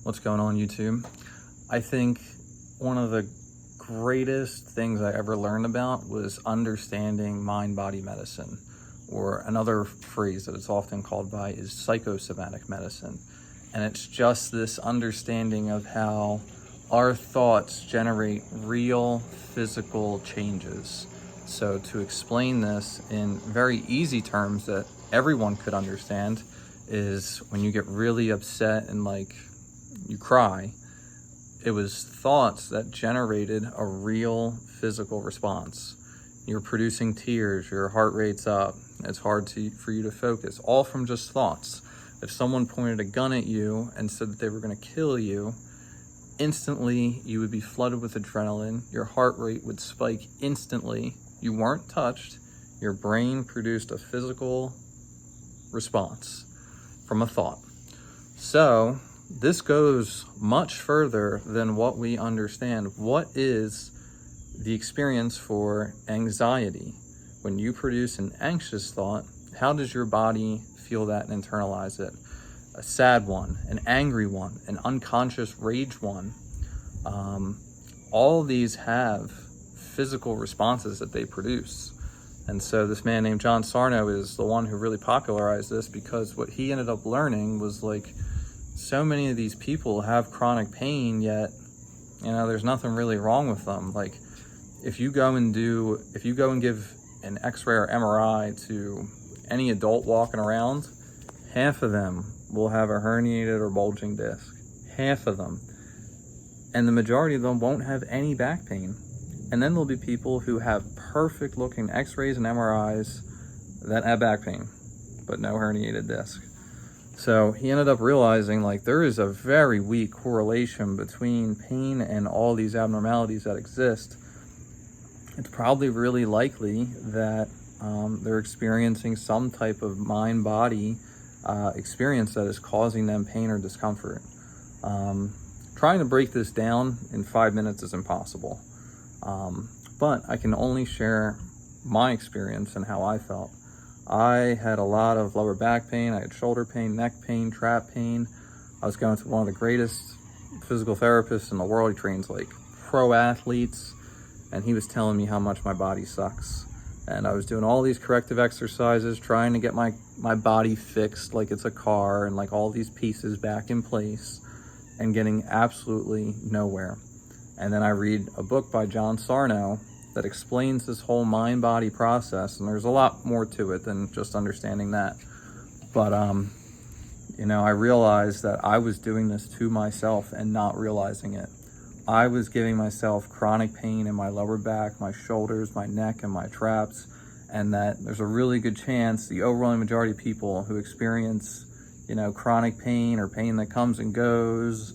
What's going on, YouTube? I think one of the greatest things I ever learned about was understanding mind-body medicine, or another phrase that it's often called by is psychosomatic medicine. And it's just this understanding of how our thoughts generate real physical changes. So to explain this in very easy terms that everyone could understand is when you get really upset and you cry, it was thoughts that generated a real physical response. You're producing tears, your heart rate's up, it's hard for you to focus, all from just thoughts. If someone pointed a gun at you and said that they were going to kill you, instantly you would be flooded with adrenaline, your heart rate would spike instantly, you weren't touched, your brain produced a physical response from a thought. So this goes much further than what we understand. What is the experience for anxiety? When you produce an anxious thought, how does your body feel that and internalize it? A sad one, an angry one, an unconscious rage one. All of these have physical responses that they produce. And so this man named John Sarno is the one who really popularized this, because what he ended up learning was so many of these people have chronic pain, yet there's nothing really wrong with them. If you go and give an x-ray or MRI to any adult walking around, half of them will have a herniated or bulging disc. Half of them. And the majority of them won't have any back pain. And then there'll be people who have perfect looking x-rays and MRIs that have back pain, but no herniated disc. So he ended up realizing there is a very weak correlation between pain and all these abnormalities that exist. It's probably really likely that they're experiencing some type of mind-body experience that is causing them pain or discomfort. Trying to break this down in 5 minutes is impossible. But I can only share my experience and how I felt. I had a lot of lower back pain, I had shoulder pain, neck pain, trap pain. I was going to one of the greatest physical therapists in the world. He trains pro athletes, and he was telling me how much my body sucks. And I was doing all these corrective exercises, trying to get my body fixed like it's a car, and all these pieces back in place, and getting absolutely nowhere. And then I read a book by John Sarno that explains this whole mind-body process, and there's a lot more to it than just understanding that. But I realized that I was doing this to myself and not realizing it. I was giving myself chronic pain in my lower back, my shoulders, my neck, and my traps, and that there's a really good chance the overwhelming majority of people who experience chronic pain or pain that comes and goes,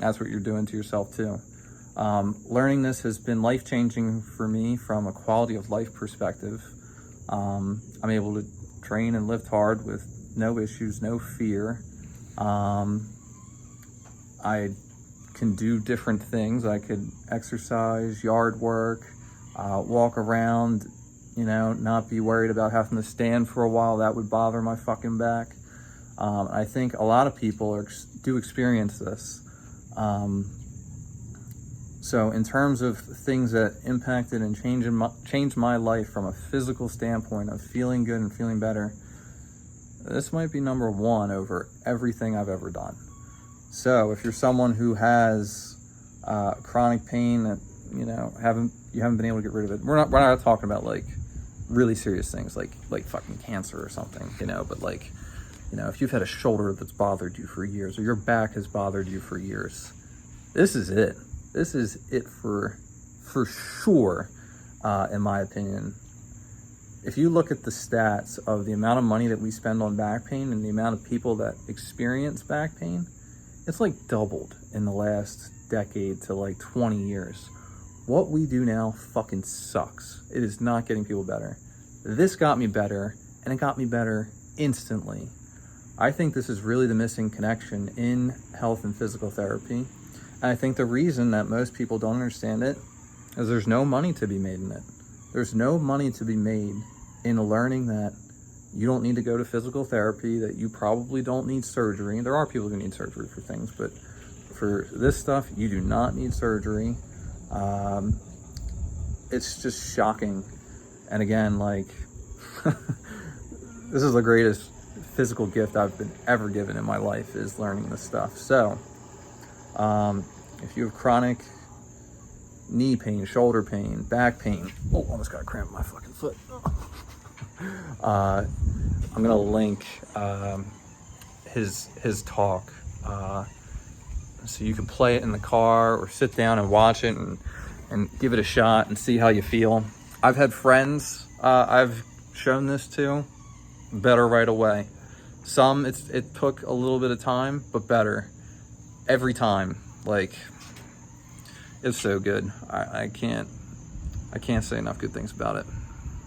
that's what you're doing to yourself too. Learning this has been life-changing for me from a quality of life perspective. I'm able to train and lift hard with no issues, no fear. I can do different things. I could exercise, yard work, walk around, not be worried about having to stand for a while. That would bother my fucking back. I think a lot of people do experience this. So in terms of things that impacted and changed my life from a physical standpoint of feeling good and feeling better, this might be number one over everything I've ever done. So if you're someone who has chronic pain that you haven't been able to get rid of it, we're not talking about really serious things like fucking cancer or something, but if you've had a shoulder that's bothered you for years, or your back has bothered you for years, this is it. This is it for sure, in my opinion. If you look at the stats of the amount of money that we spend on back pain and the amount of people that experience back pain, it's doubled in the last decade to 20 years. What we do now fucking sucks. It is not getting people better. This got me better, and it got me better instantly. I think this is really the missing connection in health and physical therapy. And I think the reason that most people don't understand it is there's no money to be made in it. There's no money to be made in learning that you don't need to go to physical therapy, that you probably don't need surgery. There are people who need surgery for things, but for this stuff, you do not need surgery. It's just shocking. And again, like, this is the greatest physical gift I've been ever given in my life, is learning this stuff. So, if you have chronic knee pain, shoulder pain, back pain, oh, almost got a cramp in my fucking foot. I'm gonna link his talk, so you can play it in the car or sit down and watch it and give it a shot and see how you feel. I've had friends I've shown this to, better right away. Some it took a little bit of time, but better every time. Like, it's so good. I can't say enough good things about it.